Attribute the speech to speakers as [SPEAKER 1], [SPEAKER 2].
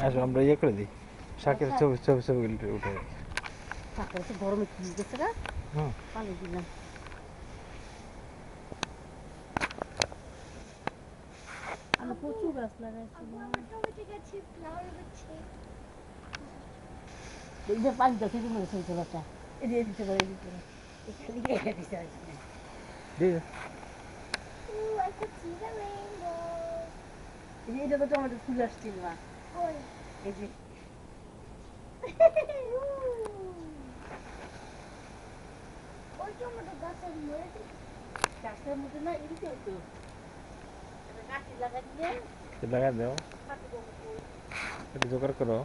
[SPEAKER 1] আসো আমরা ইয়ে করে দিই শাকের ছবি ছবি ছবি উঠে
[SPEAKER 2] শাকের তো গরমে কি গেছে গা
[SPEAKER 1] হুম
[SPEAKER 2] পানি দিলাম আমি কচু গাছ লাগাইছিলাম এই যে পানি তো খেতে মনে হচ্ছে বাচ্চা এই যে দিতে পারে দিতে পারে এখানে গিয়ে দিতে আসবে
[SPEAKER 1] দিয়ে
[SPEAKER 3] Ooh, I could see the rainbow.
[SPEAKER 2] এই যে এটা তো টমেটো ফুল আসছিল না
[SPEAKER 3] Boy.
[SPEAKER 2] এই যে
[SPEAKER 3] ওই টমেটো গাছের মরে
[SPEAKER 2] গাছের মধ্যে না এদিকে তো গাছ লাগা দিয়ে
[SPEAKER 1] লাগা দাও একটু জোগাড় করো